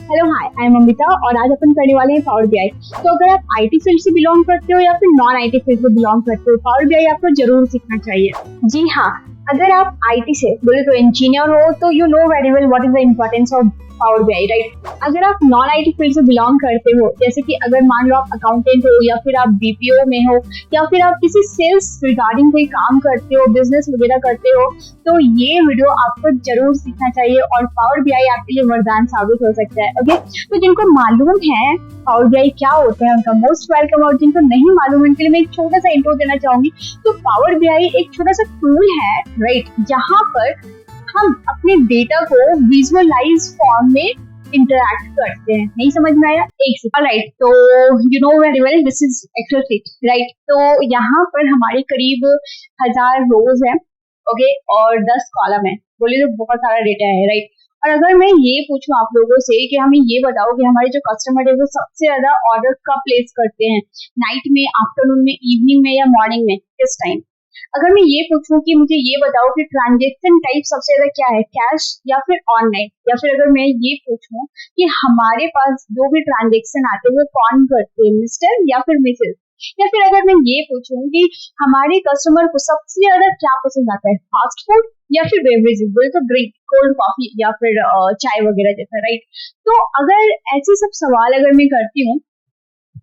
Hello hi, I am Amita और आज अपन करने वाले हैं पावर बीआई। तो अगर आप आईटी फील्ड से बिलोंग करते हो या फिर नॉन आईटी फील्ड से बिलोंग करते हो, पावर बीआई आपको जरूर सीखना चाहिए। जी हाँ, अगर आप आईटी से बोले तो इंजीनियर हो तो you know very well what is the importance of power BI, right. अगर आप नॉन आईटी फील्ड से बिलोंग करते हो, जैसे कि अगर मान लो आप अकाउंटेंट हो या फिर आप बीपीओ में हो या फिर आप किसी सेल्स रिगार्डिंग कोई काम करते हो, बिजनेस वगैरह करते हो, तो ये वीडियो आपको जरूर सीखना चाहिए और पावर बीआई आपके लिए वरदान साबित हो सकता है। ओके, तो जिनको मालूम है पावर बीआई क्या होता है उनका मोस्ट वेलकम, और जिनको नहीं मालूम उनके लिए मैं एक छोटा सा इंट्रो देना चाहूंगी। तो पावर बीआई एक छोटा सा टूल है, राइट, जहां पर हम अपने डेटा को विजुअलाइज फॉर्म में इंटरैक्ट करते हैं। नहीं समझ में आया? एक सेकंड, राइट। तो you know very well this is Excel sheet, right. तो यहाँ पर हमारे करीब 1000 रोज है, ओके, और 10 कॉलम है। बोलिए तो बहुत सारा डेटा है, राइट। और अगर मैं ये पूछूं आप लोगों से कि हमें ये बताओ कि हमारे जो कस्टमर है वो सबसे ज्यादा ऑर्डर कब प्लेस करते हैं, नाइट में, आफ्टरनून में, इवनिंग में या मॉर्निंग में, किस टाइम? अगर मैं ये पूछूं कि मुझे ये बताओ कि ट्रांजेक्शन टाइप सबसे ज्यादा क्या है, कैश या फिर ऑनलाइन, या फिर अगर मैं ये पूछूं कि हमारे पास जो भी ट्रांजेक्शन आते हैं वो कौन करते हैं, मिस्टर या फिर मिसेस, या फिर अगर मैं ये पूछूं कि हमारे कस्टमर को सबसे ज्यादा क्या पसंद आता है, फास्ट फूड या फिर बेवरेजेस, बोले तो ड्रिंक, कोल्ड कॉफी या फिर चाय वगैरह जैसा, राइट। तो अगर ऐसे सब सवाल अगर मैं करती हूँ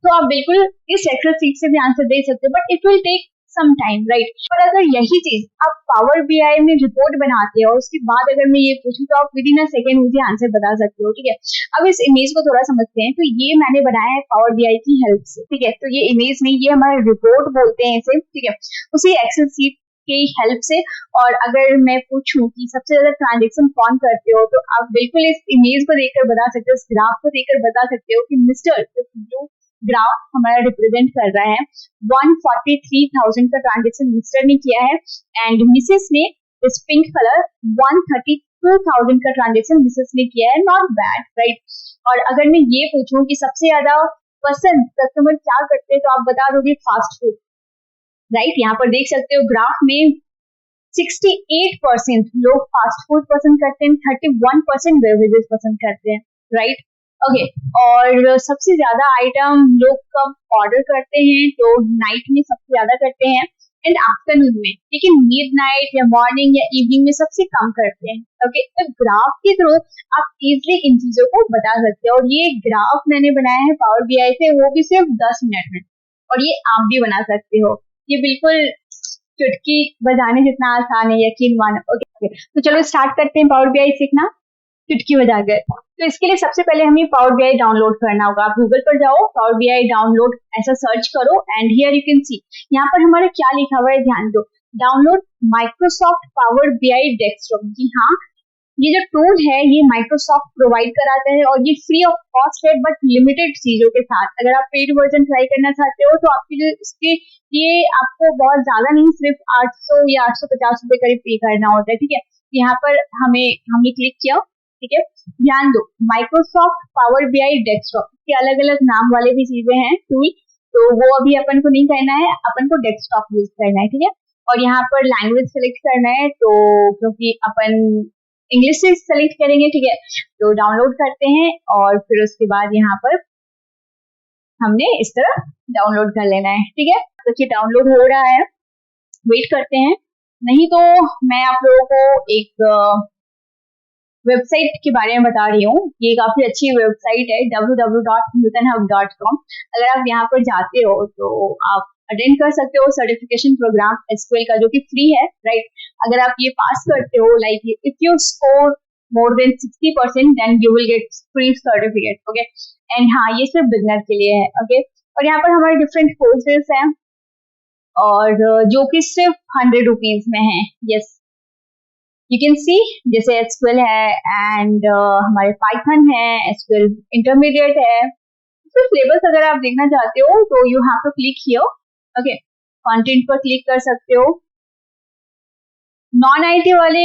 तो आप बिल्कुल इस एक्सेल शीट से भी आंसर दे सकते हो, but it will take some time, right. पर अगर यही चीज आप पावर बीआई में रिपोर्ट बनाते हो और उसके बाद अगर मैं ये पूछूं तो आप विद इन अ सेकेंड मुझे आंसर बता सकते हो, ठीक है। अब इस इमेज को थोड़ा समझते हैं। तो ये मैंने बनाया है पावर बीआई की हेल्प से, ठीक है। तो ये इमेज नहीं, ये हमारा रिपोर्ट बोलते हैं इसे, ठीक है, उसी एक्सेल शीट की हेल्प से। और अगर मैं पूछूं कि सबसे ज्यादा ट्रांजेक्शन कौन करते हो, तो आप बिल्कुल इस इमेज को देखकर बता सकते हो, इस ग्राफ को देखकर बता सकते हो कि मिस्टर जो ग्राफ हमारा रिप्रेजेंट कर रहा है 143,000 का ट्रांजेक्शन मिस्टर ने किया है, एंड मिसेस ने इस पिंक कलर 132,000 का ट्रांजेक्शन मिसेस ने किया है। Not bad, right. और अगर मैं ये पूछूं कि सबसे ज्यादा पसंद कस्टमर क्या करते हैं, तो आप बता दोगे फास्ट फूड, राइट। यहाँ पर देख सकते हो ग्राफ में 68% लोग फास्ट फूड पसंद करते हैं, 31% बेवरेजेस पसंद करते हैं, राइट। ओके, और सबसे ज्यादा आइटम लोग कब ऑर्डर करते हैं, तो नाइट में सबसे ज्यादा करते हैं एंड आफ्टरनून में, लेकिन मिडनाइट या मॉर्निंग या इवनिंग में सबसे कम करते हैं। ओके, तो ग्राफ के थ्रू आप इजिली इन चीजों को बता सकते हो। और ये ग्राफ मैंने बनाया है पावर बीआई से, वो भी सिर्फ 10 मिनट में, और ये आप भी बना सकते हो। ये बिल्कुल चुटकी बजाने जितना आसान है, यकीन मानो। ओके, तो चलो स्टार्ट करते हैं पावर बीआई सीखना चुटकी बजाकर। तो इसके लिए सबसे पहले हमें पावर बीआई डाउनलोड करना होगा। आप गूगल पर जाओ, पावर बीआई डाउनलोड ऐसा सर्च करो, and here you can see, यहाँ पर हमारा क्या लिखा हुआ है, ध्यान दो, download Microsoft power BI desktop. जी हाँ, ये जो टूल है ये माइक्रोसॉफ्ट प्रोवाइड कराता है और ये फ्री ऑफ कॉस्ट है, बट लिमिटेड चीजों के साथ। अगर आप पेड वर्जन ट्राई करना चाहते हो तो आपके लिए इसके लिए आपको बहुत ज्यादा नहीं, सिर्फ 800 या 850 रुपए करीब पे करना होता है, ठीक है। यहाँ पर हमने क्लिक किया, ठीक है। ध्यान दो, माइक्रोसॉफ्ट पावर बीआई डेस्कटॉप के अलग अलग नाम वाले भी चीजें हैं टूल, तो वो अभी अपन को नहीं करना है, अपन को डेस्कटॉप यूज करना है, ठीक है। और यहाँ पर लैंग्वेज सेलेक्ट करना है, तो क्योंकि अपन इंग्लिश से सेलेक्ट करेंगे, ठीक है। तो डाउनलोड करते हैं और फिर उसके बाद यहाँ पर हमने इस तरह डाउनलोड कर लेना है, ठीक है। तो ये डाउनलोड हो रहा है, वेट करते हैं। नहीं तो मैं आप लोगों को एक वेबसाइट के बारे में बता रही हूँ। ये काफी अच्छी वेबसाइट है, www.nutanhub.com। अगर आप यहाँ पर जाते हो तो आप अटेंड कर सकते हो सर्टिफिकेशन प्रोग्राम एसक्यूएल का, जो कि फ्री है, राइट। अगर आप ये पास करते हो, like if you score more than 60% then you will get free certificate, okay. And हाँ, ये सिर्फ बिगनर के लिए है, ओके। और यहाँ पर हमारे डिफरेंट कोर्सेज हैं और जो कि सिर्फ 100 रुपीज में है। यस, यू कैन सी, जैसे एसक्यूएल है एंड हमारे पाइथन है, एसक्यूएल इंटरमीडिएट है। तो सिलेबस अगर आप देखना चाहते हो तो you have to click here, okay. Content पर क्लिक कर सकते हो। नॉन आईटी वाले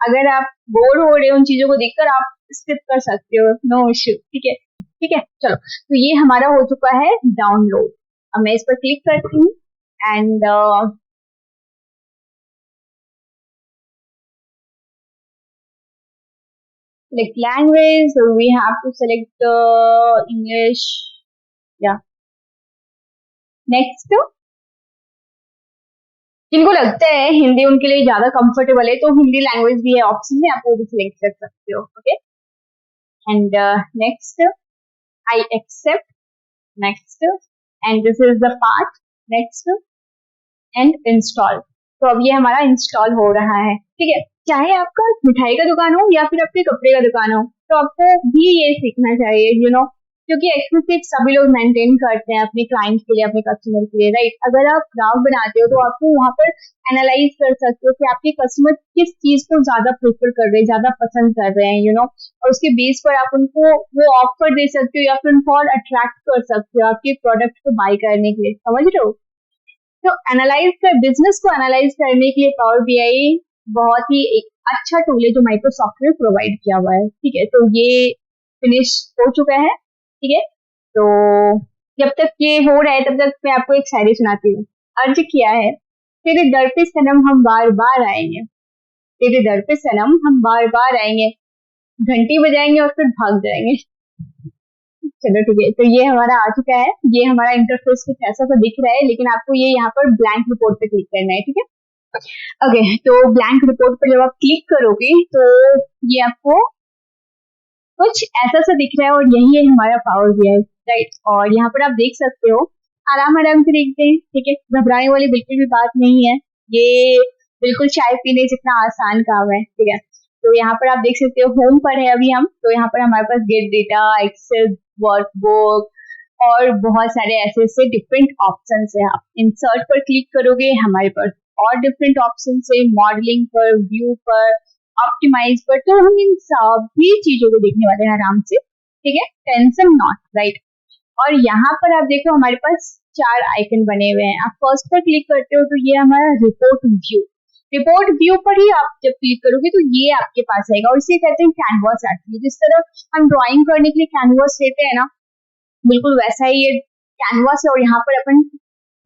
अगर आप बोर हो रहे हो उन चीजों को देखकर, आप स्किप कर सकते हो, नो इश्यू, ठीक है, ठीक है। चलो, तो ये हमारा हो चुका है डाउनलोड। अब मैं इस पर क्लिक करती हूँ and select language, so we have to select English. Yeah. Next, जिनको लगता है हिंदी उनके लिए ज्यादा कंफर्टेबल है तो हिंदी लैंग्वेज भी है ऑप्शन में, आप वो भी सिलेक्ट कर सकते हो. Okay. And next, I accept. Next, and this is the part. Next and install. तो अब ये हमारा इंस्टॉल हो रहा है. ठीक है. चाहे आपका मिठाई का दुकान हो या फिर आपके कपड़े का दुकान हो, तो आपको भी ये सीखना चाहिए, क्योंकि एक्सक्लूसिव सभी लोग मेंटेन करते हैं अपने क्लाइंट के लिए, अपने कस्टमर के लिए, राइट. अगर आप ग्राफ बनाते हो तो आपको वहां पर एनालाइज कर सकते हो कि आपके कस्टमर किस चीज को ज्यादा प्रेफर कर रहे हैं, ज्यादा पसंद कर रहे हैं, और उसके बेस पर आप उनको वो ऑफर दे सकते हो या फिर उनको और अट्रैक्ट कर सकते हो आपके प्रोडक्ट को बाय करने के लिए. समझ रहे हो. तो बिजनेस को एनालाइज करने के लिए पावर बीआई बहुत ही एक अच्छा टूल है जो माइक्रोसॉफ्ट ने प्रोवाइड किया हुआ है. ठीक है. तो ये फिनिश हो चुका है. ठीक है. तो जब तक ये हो रहा है तब तक मैं आपको एक शायरी सुनाती हूँ. अर्ज किया है, तेरे दर पे सनम हम बार बार आएंगे, तेरे दर पे सनम हम बार बार आएंगे, घंटी बजाएंगे और फिर भाग जाएंगे. चलो ठीक है. तो ये हमारा आ चुका है. ये हमारा इंटरफेस कुछ ऐसा तो दिख रहा है, लेकिन आपको ये यहाँ पर ब्लैंक रिपोर्ट पे क्लिक करना है. ठीक है. ओके. तो ब्लैंक रिपोर्ट पर जब आप क्लिक करोगे तो ये आपको कुछ ऐसा सा दिख रहा है और यही है हमारा पावर बीआई, राइट. और यहाँ पर आप देख सकते हो, आराम आराम से देखते हैं. ठीक है. घबराने वाली बिल्कुल भी बात नहीं है. ये बिल्कुल चाय पीने जितना आसान काम है. ठीक है. तो यहाँ पर आप देख सकते हो होम पर है अभी हम. तो यहाँ पर हमारे पास गेट डेटा, एक्सेल वर्कबुक और बहुत सारे ऐसे डिफरेंट ऑप्शन है. आप इंसर्ट पर क्लिक करोगे, हमारे पास और डिफरेंट ऑप्शन है, मॉडलिंग पर, व्यू पर, ऑप्टिमाइज पर. तो हम इन सभी चीजों को देखने वाले हैं आराम से. ठीक है. Tension not, right. और यहाँ पर आप देखो हमारे पास 4 आइकन बने हुए हैं. आप फर्स्ट पर क्लिक करते हो तो ये हमारा रिपोर्ट व्यू. रिपोर्ट व्यू पर ही आप जब क्लिक करोगे तो ये आपके पास आएगा और इसे कहते हैं कैनवास. एक्चुअली जिस तरह हम ड्राइंग करने के लिए कैनवास लेते हैं ना, बिल्कुल वैसा ही ये कैनवास है और यहाँ पर अपन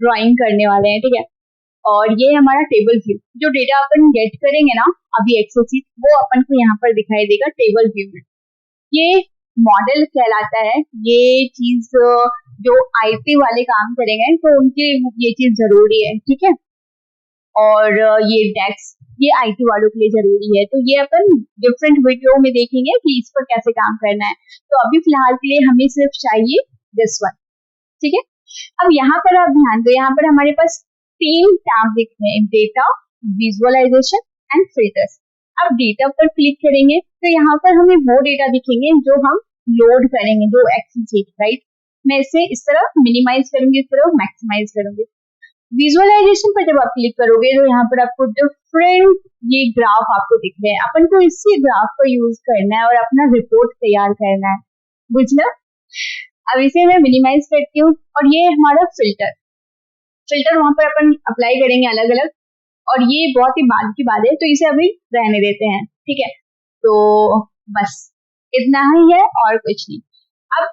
ड्राइंग करने वाले हैं. ठीक है. और ये हमारा टेबल व्यू. जो डेटा अपन गेट करेंगे ना अभी एक्सेल शीट, वो अपन को यहाँ पर दिखाई देगा टेबल व्यू में. ये मॉडल कहलाता है. ये चीज जो आईटी वाले काम करेंगे तो उनके ये चीज जरूरी है. ठीक है. और ये डेस्क, ये आईटी वालों के लिए जरूरी है. तो ये अपन डिफरेंट वीडियो में देखेंगे कि इस पर कैसे काम करना है. तो अभी फिलहाल के लिए हमें सिर्फ चाहिए दिस वन. ठीक है. अब यहाँ पर आप ध्यान दो, यहाँ पर हमारे पास 3 टैब दिख रहे हैं, डेटा, विजुअलाइजेशन एंड फिल्टर्स. अब डेटा पर क्लिक करेंगे तो यहाँ पर हमें वो डेटा दिखेंगे जो हम लोड करेंगे, जो एक्सेल शीट, राइट. मैं इसे इस तरह मिनिमाइज करूंगी, इस तरह मैक्सिमाइज करूंगी. विजुअलाइजेशन पर जब आप क्लिक करोगे तो यहाँ पर आपको डिफरेंट ये ग्राफ आपको दिख रहे हैं. अपन को इसी ग्राफ को यूज करना है और अपना रिपोर्ट तैयार करना है. बुझना. अब इसे मैं मिनिमाइज करती हूँ और ये हमारा फिल्टर वहां पर अपन अप्लाई करेंगे अलग अलग. और ये बहुत ही बाद की बात है तो इसे अभी रहने देते हैं. ठीक है. तो बस इतना ही है और कुछ नहीं. अब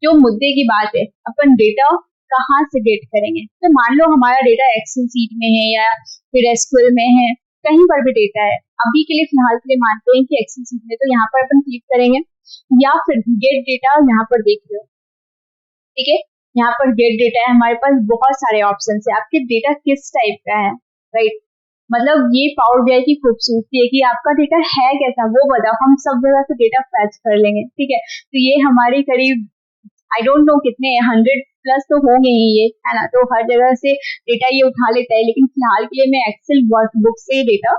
जो मुद्दे की बात है, अपन डेटा कहाँ से गेट करेंगे. तो मान लो हमारा डेटा एक्सेल शीट में है या फिर एसक्यूएल में है, कहीं पर भी डेटा है. अभी के लिए फिलहाल के लिए मानते हैं कि एक्सेल शीट में, तो यहाँ पर अपन क्लिक करेंगे या फिर गेट डेटा. यहाँ पर देख लो. ठीक है. यहाँ पर गेट डेटा है, हमारे पास बहुत सारे ऑप्शन है. आपके डेटा किस टाइप का है, राइट. मतलब ये पावर बीआई की खूबसूरती है कि आपका डेटा है कैसा वो बताओ, हम सब जगह से डेटा फैच कर लेंगे. ठीक है. तो ये हमारे करीब आई डोंट नो कितने 100 प्लस तो होंगे ही ये, है ना. तो हर जगह से डेटा ये उठा लेता है, लेकिन फिलहाल के लिए मैं एक्सेल वर्कबुक से डेटा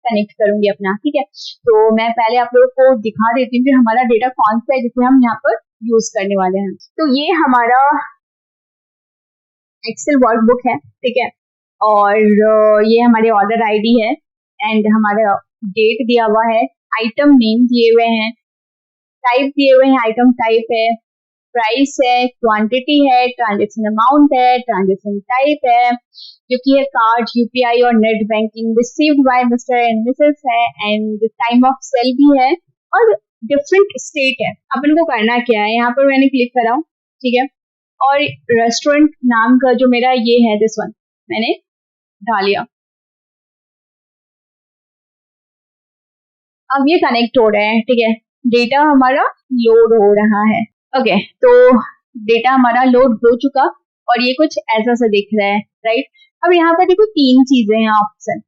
कनेक्ट करूंगी अपना. ठीक है. तो मैं पहले आप लोगों को दिखा देती हूँ कि हमारा डेटा कौन सा है जिसे हम यहाँ पर यूज करने वाले हैं. तो ये हमारा एक्सेल वर्कबुक है. ठीक है. और ये हमारे ऑर्डर आईडी है एंड हमारा डेट दिया हुआ है, आइटम नेम दिए हुए हैं, टाइप दिए हुए हैं, आइटम टाइप है, प्राइस है, क्वांटिटी है, ट्रांजेक्शन अमाउंट है, ट्रांजेक्शन टाइप है जो कि है कार्ड, यूपीआई और net banking, received by mister and Mrs है एंड टाइम ऑफ सेल भी है और डिफरेंट स्टेट है. अपन को करना क्या है, यहाँ पर मैंने क्लिक करा हूँ. ठीक है. और रेस्टोरेंट नाम का जो मेरा ये है दिस वन मैंने डाल लिया. अब ये कनेक्ट हो रहा है. ठीक है. डेटा हमारा लोड हो रहा है। ओके, तो डेटा हमारा लोड हो चुका और ये कुछ ऐसा सा दिख रहा है, राइट। अब यहाँ पर देखो तीन चीजें हैं ऑप्शन,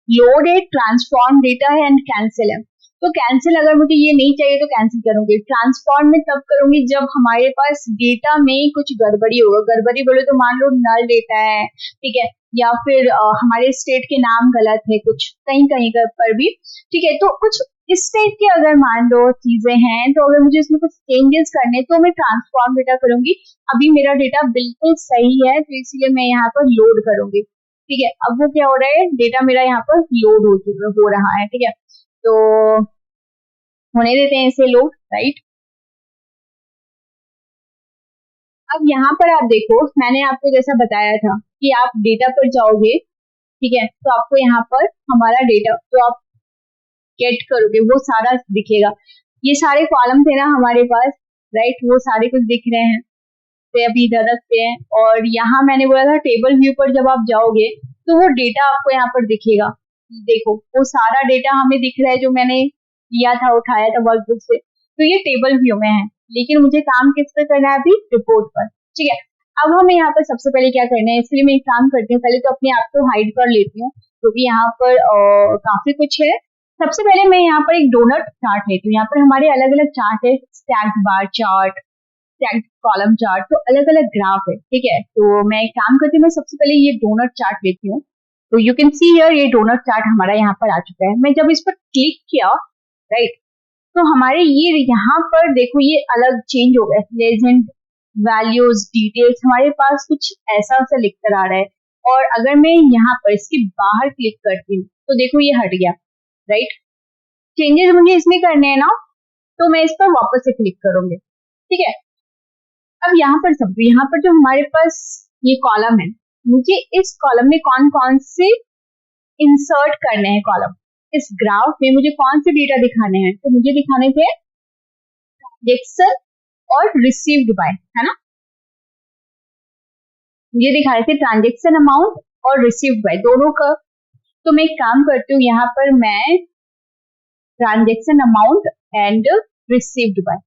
लोड है, ट्रांसफॉर्म डेटा है एंड कैंसिल है। तो कैंसिल अगर मुझे ये नहीं चाहिए तो कैंसिल करूंगी, ट्रांसफॉर्म में तब करूंगी जब हमारे पास डेटा में कुछ गड़बड़ी होगा। गड़बड़ी बोले तो मान लो नल डेटा है, ठीक है, या फिर हमारे स्टेट के नाम गलत है कुछ कहीं कहीं पर भी, ठीक है। तो कुछ इस टाइप की अगर मान लो चीजें हैं तो अगर मुझे इसमें कुछ चेंजेस करने तो मैं ट्रांसफॉर्म डेटा करूंगी। अभी मेरा डेटा बिल्कुल सही है तो इसलिए मैं यहाँ पर लोड करूंगी, ठीक है। अब वो क्या हो रहा है, डेटा मेरा यहाँ पर लोड हो रहा है, ठीक है। तो होने देते हैं इसे लोड, राइट। अब यहाँ पर आप देखो, मैंने आपको जैसा बताया था कि आप डेटा पर जाओगे, ठीक है, तो आपको यहाँ पर हमारा डेटा जो आप गेट करोगे वो सारा दिखेगा। ये सारे कॉलम थे ना हमारे पास, राइट, वो सारे कुछ दिख रहे हैं, तो अभी इधर रखते हैं। और यहाँ मैंने बोला था टेबल व्यू पर जब आप जाओगे तो वो डेटा आपको यहाँ पर दिखेगा। देखो वो सारा डेटा हमें दिख रहा है जो मैंने लिया था, उठाया था वर्कबुक से, तो ये टेबल व्यू में है। लेकिन मुझे काम किस पे करना है, अभी रिपोर्ट पर, ठीक है। अब हमें यहाँ पर सबसे पहले क्या करना है, इसलिए मैं एक काम करती हूँ, पहले तो अपने आप को हाइड कर लेती हूँ क्योंकि यहाँ पर काफी कुछ है। सबसे पहले मैं यहाँ पर एक डोनट चार्ट लेती हूँ। यहाँ पर हमारे अलग अलग चार्ट है, stacked bar chart, stacked column chart, तो अलग अलग ग्राफ है, ठीक है। तो मैं एक काम करती हूँ, मैं सबसे पहले ये डोनट चार्ट लेती हूँ। तो यू कैन सी हियर, ये डोनट चार्ट हमारा यहाँ पर आ चुका है। मैं जब इस पर क्लिक किया, राइट, तो हमारे ये यहाँ पर देखो ये अलग चेंज हो गया, लेजेंड, वैल्यूज, डिटेल्स, हमारे पास कुछ ऐसा सा लिख कर आ रहा है। और अगर मैं यहाँ पर इसके बाहर क्लिक करती हूँ तो देखो ये हट गया, राइट। चेंजेस मुझे इसमें करने हैं ना, तो मैं इस पर वापस से क्लिक करूंगी, ठीक है। अब यहाँ पर सब, यहाँ पर जो हमारे पास ये कॉलम है, मुझे इस कॉलम में कौन कौन से इंसर्ट करने हैं कॉलम, इस ग्राफ में मुझे कौन से डेटा दिखाने हैं, तो मुझे दिखाने थे ट्रांजेक्शन और रिसीव्ड बाय, है ना, मुझे दिखाए थे ट्रांजेक्शन अमाउंट और रिसीव्ड बाय दोनों का। तो मैं एक काम करती हूँ, यहाँ पर मैं transaction amount and received by,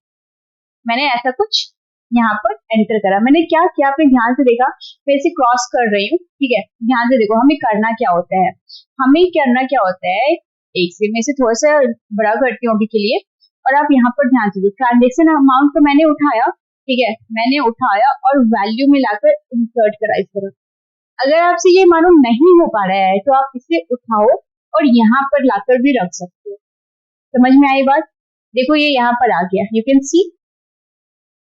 मैंने ऐसा कुछ यहाँ पर एंटर करा। मैंने क्या किया, आपने ध्यान से देखा, मैं इसे क्रॉस कर रही हूँ, ठीक है। ध्यान से देखो हमें करना क्या होता है, हमें करना क्या होता है, एक से मैं इसे थोड़ा सा बड़ा करती हूँ अभी के लिए। और आप यहाँ पर ध्यान से देखो, ट्रांजेक्शन अमाउंट तो मैंने उठाया, ठीक है, मैंने उठाया और वैल्यू में लाकर इंसर्ट करा इस तरह। अगर आपसे ये मालूम नहीं हो पा रहा है तो आप इसे उठाओ और यहाँ पर लाकर भी रख सकते हो। समझ में आई बात, देखो ये यहाँ पर आ गया, यू कैन सी।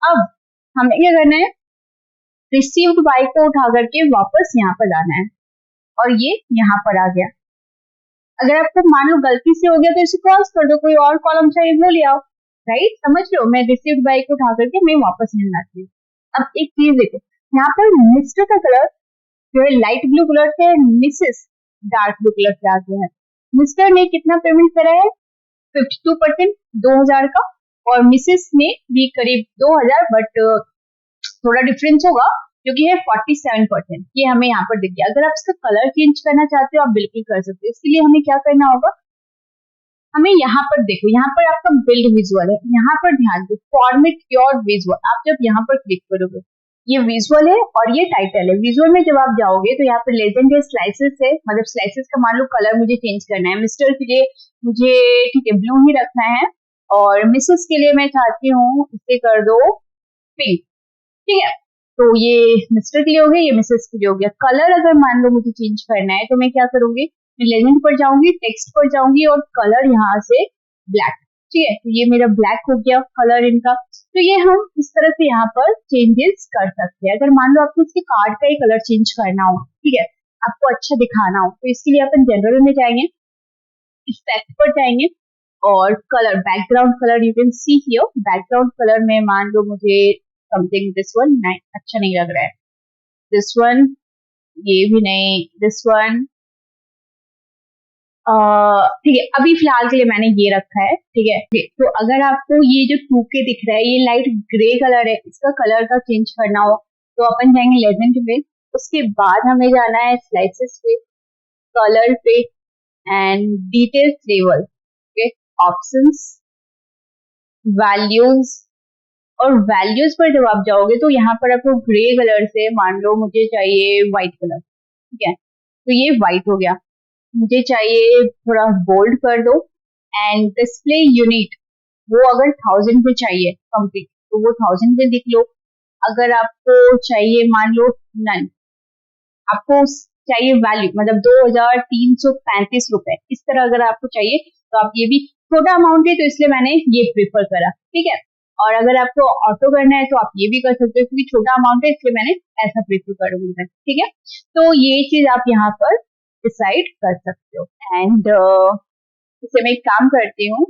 अब हमें क्या करना है, रिसीव्ड बाय को उठा करके वापस यहाँ पर लाना है और ये यहाँ पर आ गया। अगर आपको मान लो गलती से हो गया तो इसे क्रॉस कर दो, कोई और कॉलम चाहिए वो ले आओ, राइट। समझ लो, मैं रिसीव्ड बाय को उठा करके मैं वापस यहाँ लाती हूँ। अब एक चीज देखो, यहाँ पर मिस्टर का कलर जो है लाइट ब्लू कलर से, मिसेस डार्क ब्लू कलर से आ गया है। मिस्टर ने कितना पेमेंट करा है, 52%, 2000 का, और मिसेस ने भी करीब 2000, बट थोड़ा डिफरेंस होगा क्योंकि है 47%, ये हमें यहाँ पर दिख गया। अगर आप इसका कलर चेंज करना चाहते हो आप बिल्कुल कर सकते हो। इसके लिए हमें क्या करना होगा, हमें यहाँ पर देखो, यहाँ पर आपका बिल्ड विजुअल है, यहाँ पर ध्यान दो, फॉर्मेट योर विजुअल, आप जब यहाँ पर क्लिक करोगे ये विजुअल है और ये टाइटल है। विजुअल में जब आप जाओगे तो यहाँ पर लेजेंड है, स्लाइसेस है, मतलब स्लाइसेस का मान लो कलर मुझे चेंज करना है, मिस्टर के लिए मुझे ठीक है ब्लू ही रखना है, और मिसेस के लिए मैं चाहती हूँ इसे कर दो पिंक, ठीक है। तो ये मिस्टर के लिए हो गया, ये मिसेस के लिए हो गया। कलर अगर मान लो मुझे चेंज करना है तो मैं क्या करूंगी, मैं लेजेंड पर जाऊंगी, टेक्स्ट पर जाऊंगी और कलर यहाँ से ब्लैक, ठीक है। तो ये मेरा ब्लैक हो गया कलर इनका। तो ये हम इस तरह से यहाँ पर चेंजेस कर सकते हैं। अगर मान लो आपको इसके कार्ड का ही कलर चेंज करना हो, ठीक है, आपको अच्छा दिखाना हो, तो इसके लिए अपन जनरल में जाएंगे, इफेक्ट पर जाएंगे और colour, background colour, you can see here, background colour में मान लो मुझे समथिंग दिस वन, नहीं अच्छा नहीं लग रहा है, दिस वन, ये भी नहीं, दिस वन, ठीक है, अभी फिलहाल के लिए मैंने ये रखा है, ठीक है। तो अगर आपको ये जो 2K दिख रहा है, ये लाइट ग्रे कलर है, इसका कलर का चेंज करना हो तो अपन जाएंगे लेजेंड में, उसके बाद हमें जाना है स्लाइसेस पे, कलर पे and details level, okay, options, values, और वैल्यूज पर जब आप जाओगे तो यहाँ पर आपको ग्रे कलर से, मान लो मुझे चाहिए व्हाइट कलर, ठीक है, तो ये व्हाइट हो गया, मुझे चाहिए थोड़ा बोल्ड कर दो, एंड डिस्प्ले यूनिट वो अगर 1000 पे चाहिए कंप्लीट तो वो 1000 पे लिख लो। अगर आपको चाहिए मान लो नन, आपको चाहिए वैल्यू मतलब 2335 रुपए, इस तरह अगर आपको चाहिए तो आप ये भी, छोटा अमाउंट है तो इसलिए मैंने ये प्रेफर करा, ठीक है। और अगर आपको ऑटो करना है तो आप ये भी कर सकते हो, क्योंकि छोटा अमाउंट है इसलिए मैंने ऐसा प्रेफर करूंगी मैं, ठीक है। तो ये चीज आप यहाँ पर डिसाइड कर सकते हो। एंड इसे मैं एक काम करती हूँ,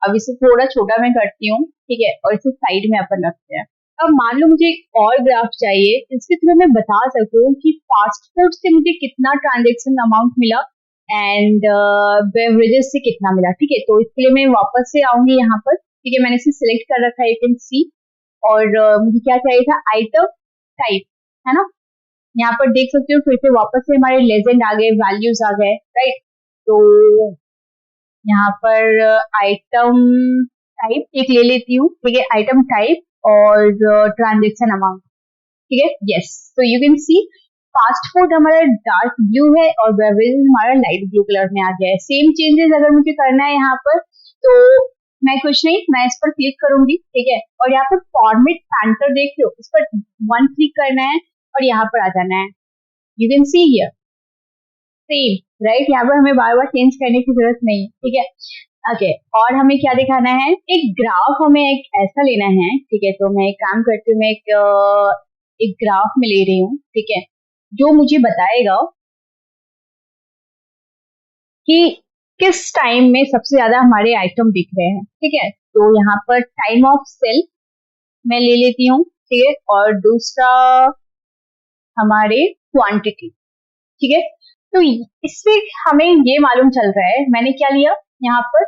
अब इसे थोड़ा छोटा मैं करती हूँ, ठीक है, और इसे साइड में अपन रखते हैं। अब मान लो मुझे एक और ग्राफ चाहिए, इसके थ्रू मैं बता सकूं कि फास्ट फूड से मुझे कितना ट्रांजेक्शन अमाउंट मिला एंड बेवरेजेस से कितना मिला, ठीक है। तो इसके लिए मैं वापस से आऊंगी यहाँ पर, ठीक है, मैंने इसे सिलेक्ट कर रखा है, यू कैन सी। और मुझे क्या चाहिए था, आइटम टाइप, है ना। यहाँ पर देख सकते हो फिर से वापस से हमारे लेजेंड आ गए, वैल्यूज आ गए, राइट। तो यहाँ पर आइटम टाइप एक ले लेती हूँ, ठीक है, आइटम टाइप और ट्रांजेक्शन अमाउंट, ठीक है, यस। तो you can C fast food हमारा डार्क ब्लू है और बेवरेज हमारा लाइट ब्लू कलर में आ गया है। सेम चेंजेस अगर मुझे करना है यहाँ पर तो मैं कुछ नहीं, मैं इस पर क्लिक करूंगी, ठीक है, और यहाँ पर फॉर्मेट पैंटर देख लो, इस पर वन क्लिक करना है और यहाँ पर आ जाना है, you can see here same, right. यहाँ पर हमें बार बार चेंज करने की जरूरत नहीं, ठीक है, ओके। और हमें क्या दिखाना है, एक ग्राफ हमें एक ऐसा लेना है, ठीक है। तो मैं एक काम करती हूँ, मैं एक ग्राफ में ले रही हूँ, ठीक है, जो मुझे बताएगा कि किस टाइम में सबसे ज्यादा हमारे आइटम दिख रहे हैं, ठीक है। तो यहाँ पर टाइम ऑफ सेल मैं ले लेती हूँ, ठीक है, और दूसरा हमारे क्वांटिटी, ठीक है। तो इससे हमें ये मालूम चल रहा है, मैंने क्या लिया यहाँ पर,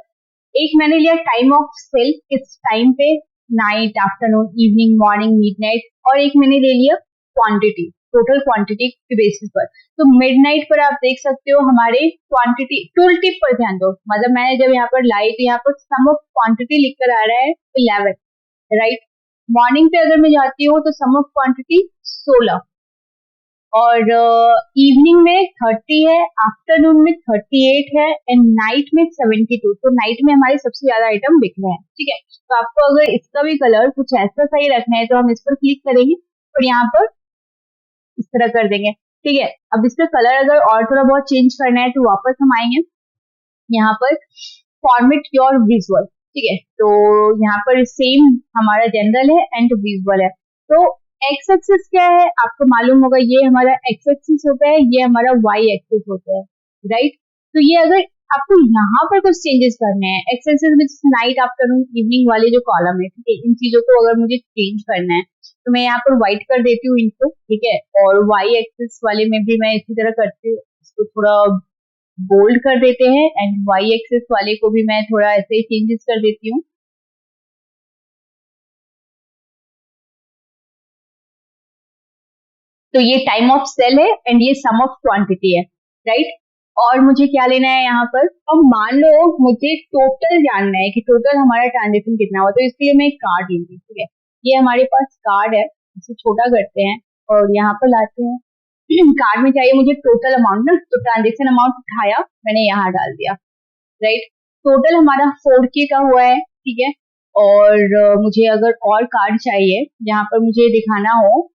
एक मैंने लिया टाइम ऑफ सेल, किस टाइम पे, night, afternoon, evening, morning, midnight, और एक मैंने ले लिया क्वांटिटी, टोटल क्वांटिटी के बेसिस पर। तो मिडनाइट पर आप देख सकते हो हमारे क्वांटिटी, टूल टिप पर ध्यान दो, मतलब मैंने जब यहाँ पर लाई तो यहाँ पर सम ऑफ क्वांटिटी लिखकर आ रहा है 11, राइट। मॉर्निंग पे अगर मैं जाती हूँ तो सम ऑफ क्वांटिटी 16, और इवनिंग में 30 है, आफ्टरनून में 38 है, एंड नाइट में 72। तो नाइट में हमारे सबसे ज्यादा आइटम बिक रहे हैं, ठीक है। तो आपको अगर इसका भी कलर कुछ ऐसा सही रखना है तो हम इस पर क्लिक करेंगे और यहाँ पर इस तरह कर देंगे, ठीक है। अब इसका कलर अगर और थोड़ा बहुत चेंज करना है तो वापस हम आएंगे यहाँ पर फॉर्मेट योर विजुअल, ठीक है। तो यहाँ पर सेम हमारा जनरल है एंड विजुअल है। तो एक्स एक्सिस क्या है आपको मालूम होगा, ये हमारा एक्स एक्सिस होता है, ये हमारा वाई एक्सिस होता है, राइट। तो ये अगर आपको यहाँ पर कुछ चेंजेस करने हैं, एक्स एक्सिस में नाइट, आफ्टरनून, इवनिंग वाले जो कॉलम है, ठीक है, इन चीजों को अगर मुझे चेंज करना है तो मैं यहाँ पर व्हाइट कर देती हूँ इनको, ठीक है। और वाई एक्सिस वाले में भी मैं इसी तरह करती हूँ, इसको थोड़ा बोल्ड कर देते हैं, एंड वाई एक्सिस वाले को भी मैं थोड़ा ऐसे ही चेंजेस कर देती हूँ। तो ये टाइम ऑफ सेल है एंड ये सम ऑफ क्वांटिटी है, राइट। और मुझे क्या लेना है यहाँ पर, अब मान लो मुझे टोटल जानना है कि टोटल हमारा ट्रांजेक्शन कितना हुआ, तो इसलिए मैं एक कार्ड लूंगी, ठीक है। ये हमारे पास कार्ड है, इसे छोटा करते हैं और यहाँ पर लाते हैं। कार्ड में चाहिए मुझे टोटल अमाउंट ना, तो ट्रांजेक्शन अमाउंट उठाया मैंने यहाँ डाल दिया, राइट। टोटल हमारा 4K का हुआ है, ठीक है। और मुझे अगर और कार्ड चाहिए जहाँ पर मुझे दिखाना हो,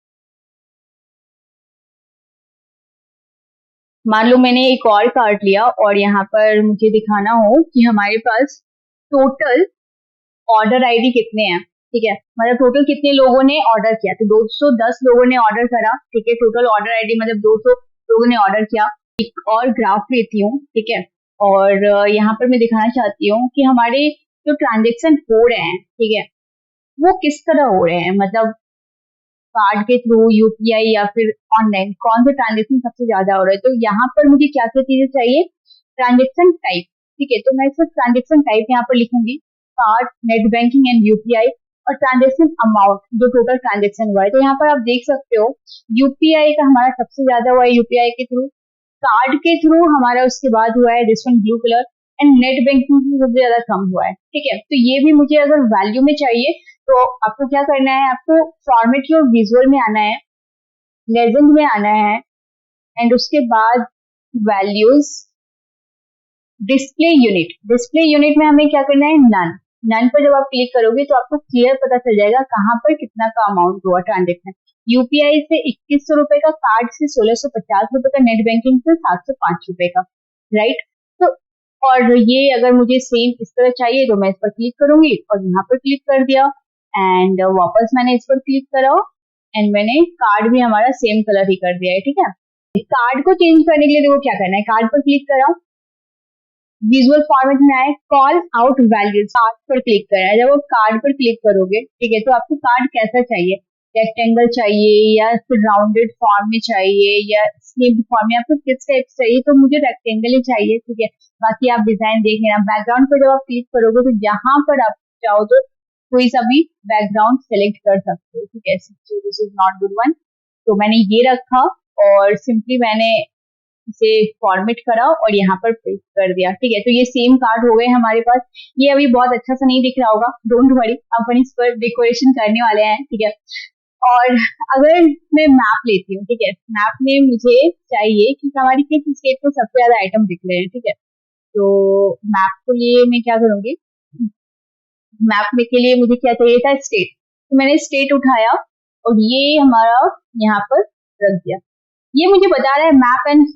मान लो मैंने एक और कार्ड लिया और यहाँ पर मुझे दिखाना हो कि हमारे पास टोटल ऑर्डर आईडी कितने हैं, ठीक है, मतलब टोटल कितने लोगों ने ऑर्डर किया, तो 210 लोगों ने ऑर्डर करा, ठीक है। टोटल ऑर्डर आईडी मतलब 200 लोगों ने ऑर्डर किया। एक और ग्राफ लेती हूँ, ठीक है, और यहाँ पर मैं दिखाना चाहती हूँ कि हमारे जो ट्रांजेक्शन हो रहे हैं, ठीक है, वो किस तरह हो रहे हैं, मतलब कार्ड के थ्रू, यूपीआई या फिर ऑनलाइन, कौन से ट्रांजेक्शन सबसे ज्यादा हो रहा है। तो यहाँ पर मुझे क्या क्या चीजें चाहिए, ट्रांजेक्शन टाइप, ठीक है। तो मैं सिर्फ ट्रांजेक्शन टाइप यहाँ पर लिखूंगी, card, net banking and UPI, और ट्रांजेक्शन अमाउंट जो टोटल ट्रांजेक्शन हुआ है। तो यहाँ पर आप देख सकते हो यूपीआई का हमारा सबसे ज्यादा हुआ है यूपीआई के थ्रू, कार्ड के थ्रू हमारा उसके बाद हुआ है distant blue colour, and net banking से सबसे ज्यादा कम हुआ है, ठीक है। तो ये भी मुझे अगर वैल्यू में चाहिए तो आपको क्या करना है, आपको फॉर्मेट योर विजुअल में आना है, लेजेंड में आना है, एंड उसके बाद वैल्यूज, डिस्प्ले यूनिट में हमें क्या करना है, नन पर जब आप क्लिक करोगे तो आपको क्लियर पता चल जाएगा कहाँ पर कितना का अमाउंट हुआ ट्रांजेक्शन। यूपीआई से 2100 रुपए का, कार्ड से 1650 रुपए का, नेट बैंकिंग से 705 रुपए का, राइट। तो और ये अगर मुझे सेम इस तरह चाहिए तो मैं इस पर क्लिक करूंगी और यहाँ पर क्लिक कर दिया, एंड वापस मैंने इस पर क्लिक करा, एंड मैंने कार्ड भी हमारा सेम कलर ही कर दिया है, ठीक है। कार्ड को चेंज करने के लिए देखो क्या करना है, कार्ड पर क्लिक करा, विजुअल फॉर्मेट में आए, कॉल आउट वैल्यूज, कार्ड पर क्लिक करना है। जब वो कार्ड पर क्लिक करोगे, ठीक है, तो आपको कार्ड कैसा चाहिए, रेक्टेंगल चाहिए या फिर राउंडेड फॉर्म में चाहिए या स्लिप्ड फॉर्म में, आपको किस टाइप चाहिए, तो मुझे रेक्टेंगल ही चाहिए, ठीक है। बाकी आप डिजाइन देख लेना। बैकग्राउंड पर जब आप क्लिक करोगे तो यहाँ पर आप चाहो तो कोई सा भी बैकग्राउंड सेलेक्ट कर सकते हो, ठीक है। This is not good one, तो मैंने ये रखा और सिंपली मैंने इसे फॉर्मेट करा और यहाँ पर पेस्ट कर दिया, ठीक है। तो ये सेम कार्ड हो गए हमारे पास। ये अभी बहुत अच्छा सा नहीं दिख रहा होगा, डोंट वरी, अपन इस पर डेकोरेशन करने वाले हैं, ठीक है। और अगर मैं मैप लेती हूँ, ठीक है, मैप में मुझे चाहिए कि हमारी किस स्टेट में सबसे ज्यादा आइटम दिख रहे हैं, ठीक है। तो मैप के लिए मैं क्या करूंगी, मैप में के लिए मुझे क्या चाहिए था, स्टेट, तो मैंने स्टेट उठाया और ये हमारा यहाँ पर रख दिया। ये मुझे बता रहा है map and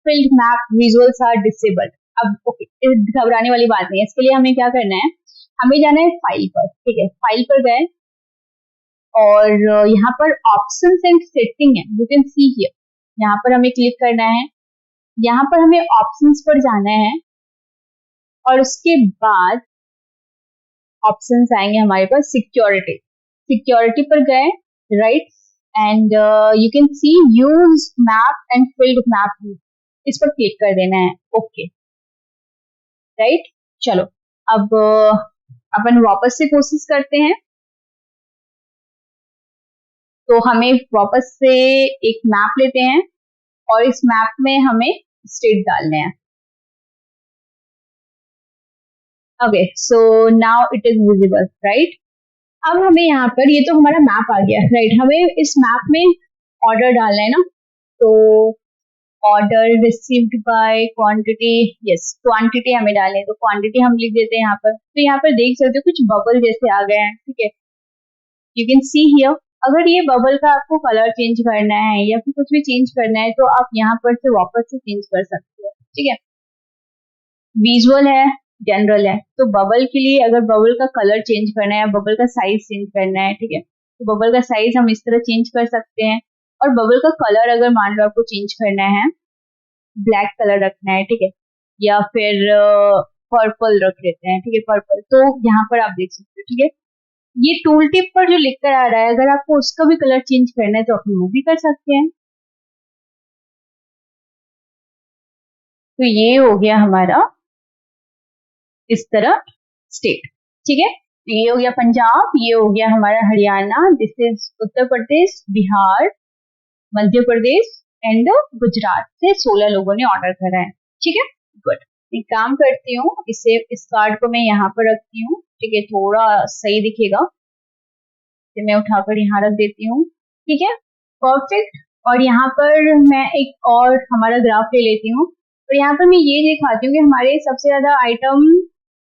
field map visuals are disabled. अब ओके, घबराने वाली बात नहीं है, इसके लिए हमें क्या करना है, हमें जाना है फाइल पर, ठीक है। फाइल पर गए और यहाँ पर ऑप्शंस एंड सेटिंग है, यू कैन सी हियर, यहाँ पर हमें क्लिक करना है, यहाँ पर हमें ऑप्शंस पर जाना है और उसके बाद ऑप्शंस आएंगे हमारे पास, सिक्योरिटी पर गए, right, and you can C use map and field map, इस पर क्लिक कर देना है, ओके, राइट। चलो अब अपन वापस से कोशिश करते हैं, तो हमें वापस से एक मैप लेते हैं और इस मैप में हमें स्टेट डालने हैं। Okay, so now it is visible, right. अब हमें यहाँ पर, ये तो हमारा मैप आ गया, राइट। हमें इस मैप में ऑर्डर डालना है ना, तो order received by quantity, yes quantity हमें डालनी है, तो क्वांटिटी हम लिख देते हैं यहाँ पर। तो यहाँ पर देख सकते हो कुछ बबल जैसे आ गए हैं, ठीक है, यू कैन सी हियर। अगर ये बबल का आपको कलर चेंज करना है या फिर कुछ भी चेंज करना है तो आप यहाँ पर से वापस से चेंज कर सकते हो, ठीक है। विजुअल है, जनरल है, तो बबल के लिए अगर बबल का कलर चेंज करना है या बबल का साइज चेंज करना है, ठीक है, तो बबल का साइज हम इस तरह चेंज कर सकते हैं। और बबल का कलर अगर मान लो आपको चेंज करना है, ब्लैक कलर रखना है, ठीक है, या फिर पर्पल रख लेते हैं, ठीक है, पर्पल, तो यहाँ पर आप देख सकते हो, ठीक है। ये टूल टिप पर जो लिखकर आ रहा है, अगर आपको उसका भी कलर चेंज करना है तो आप वो भी कर सकते हैं। तो ये हो गया हमारा इस तरह स्टेट, ठीक है। ये हो गया पंजाब, ये हो गया हमारा Haryana, this is Uttar Pradesh, Bihar, Madhya Pradesh and Gujarat से 16 लोगों ने ऑर्डर करा है, ठीक है, गुड। एक काम करती हूँ, इसे इस कार्ड को मैं यहाँ पर रखती हूँ, ठीक है, थोड़ा सही दिखेगा, तो मैं उठाकर यहाँ रख देती हूँ, ठीक है, परफेक्ट। और यहाँ पर मैं एक और हमारा ग्राफ ले लेती हूँ और यहाँ पर मैं ये दिखाती हूँ कि हमारे सबसे ज्यादा आइटम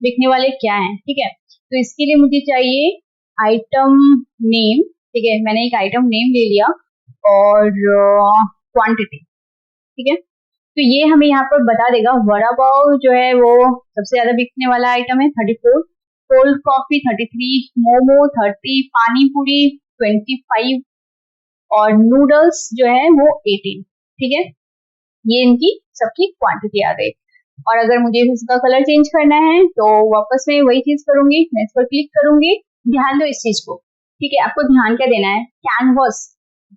बिकने वाले क्या हैं, ठीक है। तो इसके लिए मुझे चाहिए आइटम नेम, ठीक है, मैंने एक आइटम नेम ले लिया और क्वांटिटी, ठीक है। तो ये हमें यहाँ पर बता देगा, वड़ा पाव जो है वो सबसे ज्यादा बिकने वाला आइटम है 34, कोल्ड कॉफी 33, मोमो 30, पानी पूरी 25 और नूडल्स जो है वो 18, ठीक है। ये इनकी सबकी क्वांटिटी आ गई। और अगर मुझे इसका कलर चेंज करना है तो वापस में वही चीज करूंगी, मैं इस पर क्लिक करूंगी। ध्यान दो इस चीज को, ठीक है, आपको ध्यान क्या देना है, कैनवस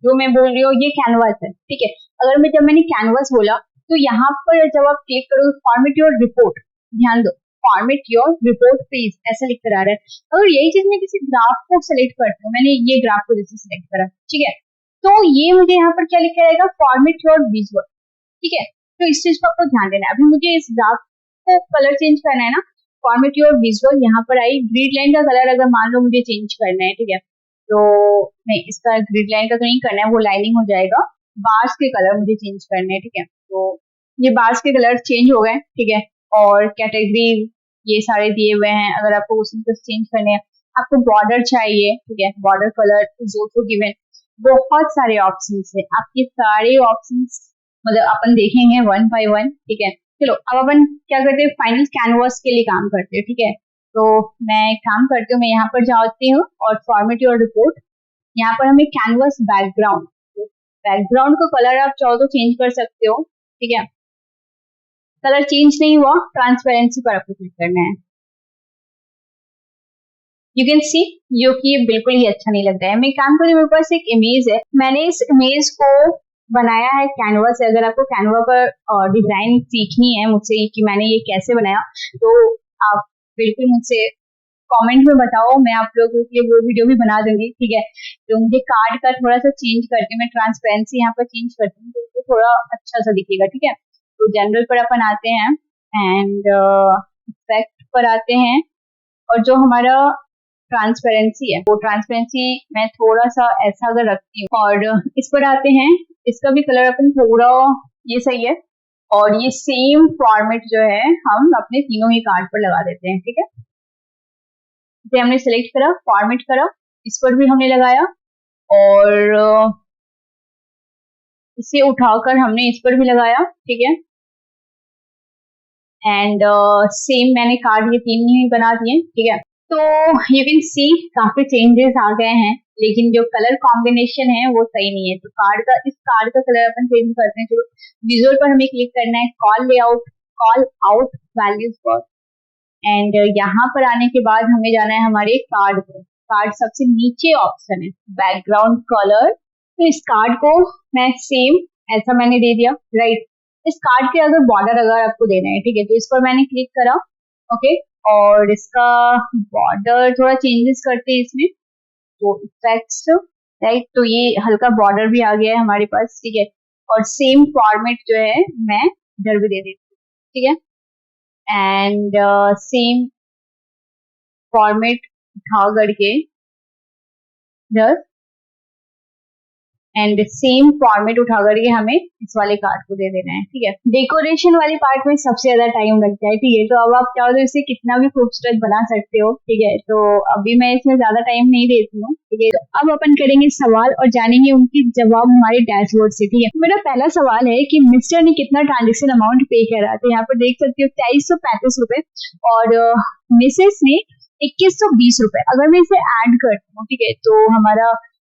जो मैं बोल रही हूँ ये कैनवस है, ठीक है। अगर जब मैंने कैनवस बोला तो यहाँ पर जब आप क्लिक करोगे फॉर्मेट योर रिपोर्ट, ध्यान दो फॉर्मेट योर रिपोर्ट पेज ऐसा लिख कर आ रहा है। अगर यही चीज मैं किसी ग्राफ को सिलेक्ट करती हूँ, मैंने ये ग्राफ को जैसे सिलेक्ट करा, ठीक है, तो ये मुझे यहाँ पर क्या लिखा रहेगा, फॉर्मेट योर विजुअल, ठीक है। तो इस चीज को आपको ध्यान देना है। अभी मुझे इस ग्राफ आपको कलर चेंज करना है ना, फॉर्मेट योर विजुअल, यहाँ पर आई ग्रिड लाइन का कलर अगर मान लो मुझे चेंज करना है, ठीक है, तो नहीं, इसका ग्रिड लाइन का तो नहीं करना है, वो लाइनिंग हो जाएगा। बार्स के कलर मुझे चेंज करने हैं, ठीक है, तो ये बार्स के कलर चेंज हो गए, ठीक है, और कैटेगरी ये सारे दिए हुए हैं। अगर आपको उसमें कुछ चेंज करने हैं, आपको बॉर्डर चाहिए, ठीक है, border colour is also given. बहुत सारे ऑप्शंस है, आपके सारे ऑप्शंस मतलब अपन देखेंगे वन बाय वन, ठीक है। चलो अब अपन क्या करते हैं, फाइनल कैनवास के लिए काम करते हैं, ठीक है। तो मैं एक काम करती हूँ, मैं यहाँ पर जाती हूँ और फॉर्मेट योर रिपोर्ट, यहाँ पर हमें कैनवास बैकग्राउंड, बैकग्राउंड का कलर आप चाहो तो चेंज कर सकते हो, ठीक है। कलर चेंज नहीं हुआ, ट्रांसपेरेंसी पर आपको क्लिक करना है। यू कैन सी जो कि ये बिल्कुल ही अच्छा नहीं लगता है। मैं काम करूँ, मेरे पास एक इमेज है, मैंने इस इमेज को बनाया है कैनवा से। अगर आपको कैनवा पर डिजाइन सीखनी है मुझसे कि मैंने ये कैसे बनाया, तो आप बिल्कुल मुझसे कमेंट में बताओ, मैं आप लोगों के लिए वो वीडियो भी बना दूंगी, ठीक है। तो मुझे कार्ड का थोड़ा सा चेंज करके मैं ट्रांसपेरेंसी यहाँ पर चेंज करती हूँ, तो थोड़ा अच्छा सा दिखेगा, ठीक है। तो जनरल पर अपन आते हैं एंड इफेक्ट पर आते हैं, और जो हमारा ट्रांसपेरेंसी है वो ट्रांसपेरेंसी मैं थोड़ा सा ऐसा अगर रखती हूँ, और इस पर आते हैं, इसका भी कलर अपन थोड़ा ये सही है, और ये सेम फॉर्मेट जो है हम अपने तीनों ही कार्ड पर लगा देते हैं, ठीक है। इसे हमने सिलेक्ट करा, फॉर्मेट करा, इस पर भी हमने लगाया, और इसे उठाकर हमने इस पर भी लगाया, ठीक है। एंड सेम मैंने कार्ड ये तीन ही बना दिए, ठीक है। तो यू कैन सी काफी चेंजेस आ गए हैं, लेकिन जो कलर कॉम्बिनेशन है वो सही नहीं है। तो इस कार्ड का कलर अपन चेंज करते हैं। तो विजुअल पर हमें क्लिक करना है, कॉल आउट वैल्यूज पर, एंड यहाँ पर आने के बाद हमें जाना है हमारे कार्ड पर। कार्ड सबसे नीचे ऑप्शन है बैकग्राउंड कलर, तो इस कार्ड को मैं सेम ऐसा मैंने दे दिया, राइट। इस कार्ड के बॉर्डर अगर आपको देना है, ठीक है, तो इस पर मैंने क्लिक करा, ओके, और इसका बॉर्डर थोड़ा चेंजेस करते हैं इसमें, तो इफेक्ट्स, राइट, तो ये हल्का बॉर्डर भी आ गया है हमारे पास, ठीक है। और सेम फॉर्मेट जो है मैं इधर भी दे देती हूँ, ठीक है, एंड सेम फॉर्मेट उठा करके इधर, एंड सेम फॉर्मेट उठा करके हमें इस वाले कार्ड को दे देना है, ठीक है। डेकोरेशन वाली पार्ट में सबसे ज्यादा टाइम लगता है, ठीक है। तो अब आप चाहो तो इसे कितना भी खूबसूरत बना सकते हो, ठीक है। तो अभी मैं इसमें ज्यादा टाइम नहीं देती हूँ, ठीक है। तो अब अपन करेंगे सवाल और जानेंगे उनकी जवाब हमारे डैशबोर्ड से, ठीक है। मेरा पहला सवाल है कि मिस्टर ने कितना ट्रांजेक्शन अमाउंट पे करा, तो यहाँ पर देख सकते हो 2335 रुपए, और मिसेस ने 2120 रुपए। अगर मैं इसे ऐड करती हूँ, ठीक है, तो हमारा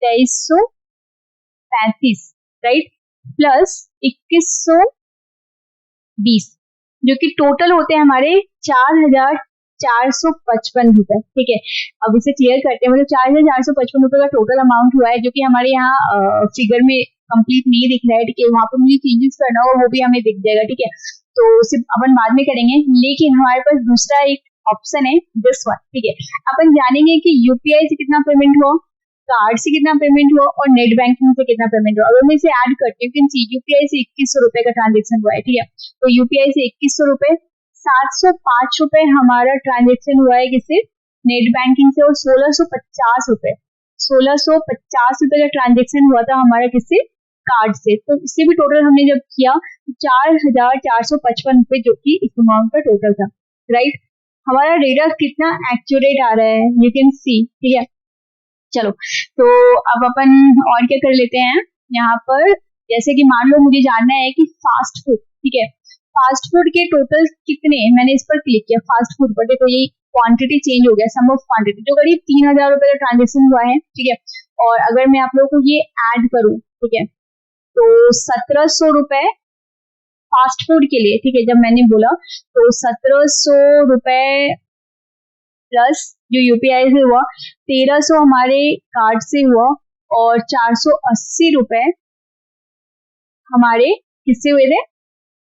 2335, राइट, प्लस 2120, जो कि टोटल होते हैं हमारे 4455 रुपए, ठीक है। अब इसे क्लियर करते हैं, मतलब 4455 रुपए का टोटल अमाउंट हुआ है, जो कि हमारे यहाँ फिगर में कंप्लीट नहीं दिख रहा है, ठीक है। वहां पर मुझे चेंजेस करना होगा, वो भी हमें दिख जाएगा, ठीक है। तो सिर्फ अपन बाद में करेंगे, लेकिन हमारे पास दूसरा एक ऑप्शन है, दिस वन, ठीक है। अपन जानेंगे कि यूपीआई से कितना पेमेंट हुआ, कार्ड से कितना पेमेंट हुआ, और नेट बैंकिंग से कितना पेमेंट हुआ। अगर मैं इसे ऐड करती हूँ, यूपीआई से 2100 रुपए का ट्रांजेक्शन हुआ है, ठीक है। तो यूपीआई से 2100 रुपए, 705 रुपए हमारा ट्रांजेक्शन हुआ है किससे, नेट बैंकिंग से, और 1650 रुपए का ट्रांजेक्शन हुआ था हमारा किससे, कार्ड से। तो इससे भी टोटल हमने जब किया 4455 रुपए, जो कि इस अमाउंट का टोटल था, राइट। हमारा डेटा कितना एक्यूरेट आ रहा है, यू कैन सी, ठीक है। चलो, तो अब अपन और क्या कर लेते हैं यहाँ पर, जैसे कि मान लो मुझे जानना है कि फास्ट फूड, ठीक है, फास्ट फूड के टोटल कितने, मैंने इस पर क्लिक किया फास्ट फूड पर, देखो ये क्वांटिटी चेंज हो गया, सम ऑफ क्वांटिटी, जो करीब 3000 रुपए का ट्रांजेक्शन हुआ है, ठीक है। और अगर मैं आप लोगों को ये ऐड करूं, ठीक है, तो 1700 रुपए फास्ट फूड के लिए, ठीक है, जब मैंने बोला तो 1700 रुपए प्लस जो यूपीआई से हुआ, 1300 हमारे कार्ड से हुआ, और 480 रुपए हमारे किससे हुए थे,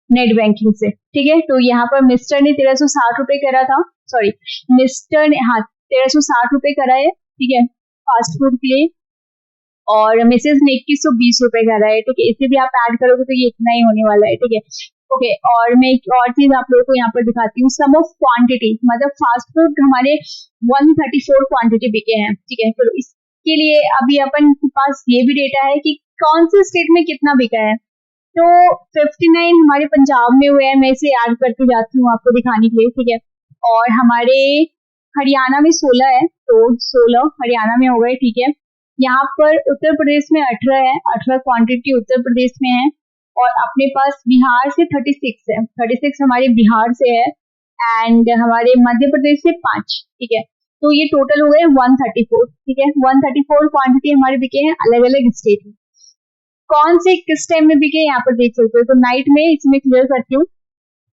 नेट बैंकिंग से, ठीक है। तो यहाँ पर मिस्टर ने 1360 रुपए करा था, सॉरी, मिस्टर ने 1360 रुपए करा है, ठीक है, फास्ट फूड के लिए। और मिसेज ने 2120 रुपए करा है, ठीक है। इसे भी आप ऐड करोगे तो ये इतना ही होने वाला है, ठीक है। ओके, और मैं एक और चीज आप लोगों को यहाँ पर दिखाती हूँ, सम ऑफ क्वांटिटी, मतलब फास्ट फूड हमारे 134 क्वांटिटी बिके हैं, ठीक है। तो इसके लिए अभी अपन के पास ये भी डेटा है कि कौन से स्टेट में कितना बिका है। तो 59 हमारे पंजाब में हुए हैं, मैं इसे ऐड करते जाती हूँ आपको दिखाने के लिए, ठीक है। और हमारे हरियाणा में 16 है, तो 16 हरियाणा में हो गए, ठीक है। यहाँ पर उत्तर प्रदेश में 18 है, 18 क्वांटिटी उत्तर प्रदेश में है। और अपने पास बिहार से 36 है, 36 हमारे बिहार से है। एंड हमारे मध्य प्रदेश से 5, ठीक है। तो ये टोटल हो गए 134, ठीक है। 134 क्वांटिटी हमारे बिके हैं अलग अलग स्टेट में। कौन से किस टाइम में बिके यहाँ पर देख सकते हो। तो नाइट में, इसमें क्लियर करती हूँ,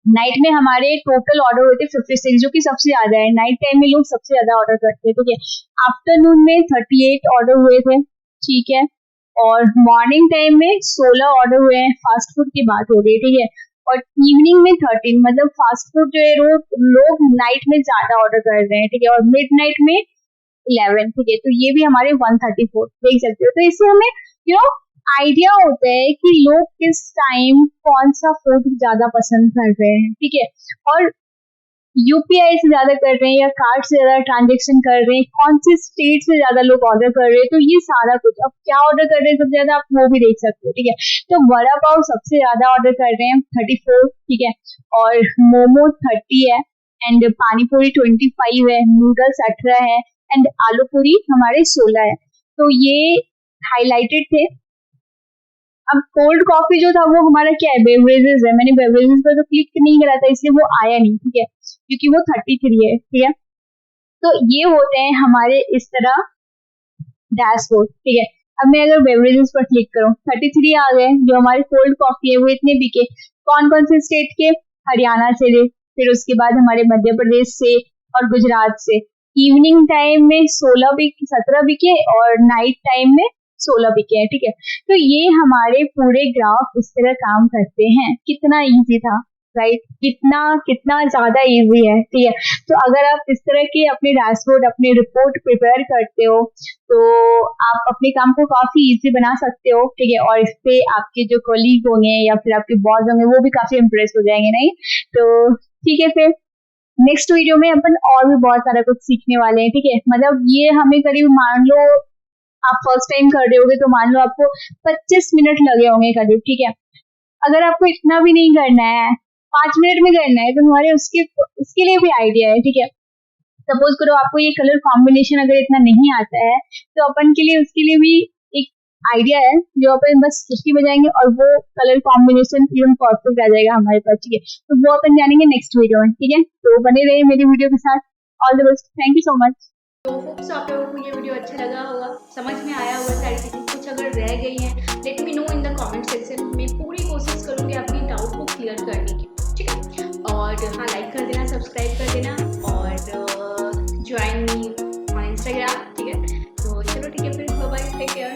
नाइट में हमारे टोटल ऑर्डर हुए थे 56, जो कि सबसे ज्यादा है। नाइट टाइम में लोग सबसे ज्यादा ऑर्डर करते हैं, ठीक है। आफ्टरनून में 38 ऑर्डर हुए थे, ठीक है। और मॉर्निंग टाइम में 16 ऑर्डर हुए हैं, फास्ट फूड की बात हो रही है, ठीक है। और इवनिंग में 13, मतलब फास्ट फूड जो है लोग नाइट में ज्यादा ऑर्डर कर रहे हैं, ठीक है। और मिड नाइट में 11, ठीक है। तो ये भी हमारे 134 देख सकते हो। तो इससे हमें आइडिया होता है कि लोग किस टाइम कौन सा फूड ज्यादा पसंद कर रहे हैं, ठीक है। और यूपीआई से ज्यादा कर रहे हैं या कार्ड से ज्यादा ट्रांजेक्शन कर रहे हैं, कौन से स्टेट से ज्यादा लोग ऑर्डर कर रहे हैं, तो ये सारा कुछ। अब क्या ऑर्डर कर रहे हैं सबसे ज्यादा, आप वो भी देख सकते हो, ठीक है। तो वड़ा पाव सबसे ज्यादा ऑर्डर कर रहे हैं 34, ठीक है। और मोमो 30 है, एंड पानी पूरी 25 है, नूडल्स 18 है, एंड आलू पूरी हमारे 16 है। तो ये हाईलाइटेड थे। अब कोल्ड कॉफी जो था वो हमारा क्या है, बेवरेजेस है। मैंने बेवरेजेस पर तो क्लिक नहीं करा था, इसलिए वो आया नहीं, ठीक है, क्योंकि वो 33 है, ठीक है। तो ये होते हैं हमारे इस तरह डैशबोर्ड, ठीक है। अब मैं अगर बेवरेजेस पर क्लिक करूं, 33 आ गए। जो हमारे कोल्ड कॉफी है वो इतने बिके। कौन कौन से स्टेट के, हरियाणा से ले, फिर उसके बाद हमारे मध्य प्रदेश से और गुजरात से। इवनिंग टाइम में 17 बिके और नाइट टाइम में 16 बिके हैं, ठीक है। तो ये हमारे पूरे ग्राफ इस तरह काम करते हैं। कितना इजी था, राइट। कितना कितना ज्यादा इजी है, ठीक है। तो अगर आप इस तरह के अपने डैशबोर्ड, अपनी रिपोर्ट प्रिपेयर करते हो तो आप अपने काम को काफी इजी बना सकते हो, ठीक है। और इससे आपके जो कोलीग होंगे या फिर आपके बॉस होंगे वो भी काफी इम्प्रेस हो जाएंगे, नहीं। तो ठीक है, फिर नेक्स्ट वीडियो में अपन और भी बहुत सारा कुछ सीखने वाले हैं, ठीक है। मतलब ये हमें करीब, मान लो आप फर्स्ट टाइम कर रहे होगे तो मान लो आपको 25 मिनट लगे होंगे करीब, ठीक है। अगर आपको इतना भी नहीं करना है, 5 मिनट में करना है, तो हमारे उसके लिए भी आइडिया है, ठीक है। सपोज करो आपको ये कलर कॉम्बिनेशन अगर इतना नहीं आता है, तो अपन के लिए उसके लिए भी एक आइडिया है, जो अपन बस उसकी बजाएंगे और वो कलर कॉम्बिनेशन एकदम परफेक्ट आ जाएगा हमारे पास, ठीक है। तो वो अपन जानेंगे नेक्स्ट वीडियो में, ठीक है। तो बने रहिए मेरी वीडियो के साथ। All the best, thank you so much. तो होप्स आप लोगों को ये वीडियो अच्छा लगा होगा, समझ में आया होगा सारी चीज़ें। कुछ अगर रह गई हैं, let me know in the comment section. मैं पूरी कोशिश करूँगी आपकी डाउट को क्लियर करने की, ठीक है। और हाँ, लाइक कर देना, सब्सक्राइब कर देना और ज्वाइन मी ऑन इंस्टाग्राम, ठीक है। तो चलो ठीक है, फिर बाय बाय, टेक केयर।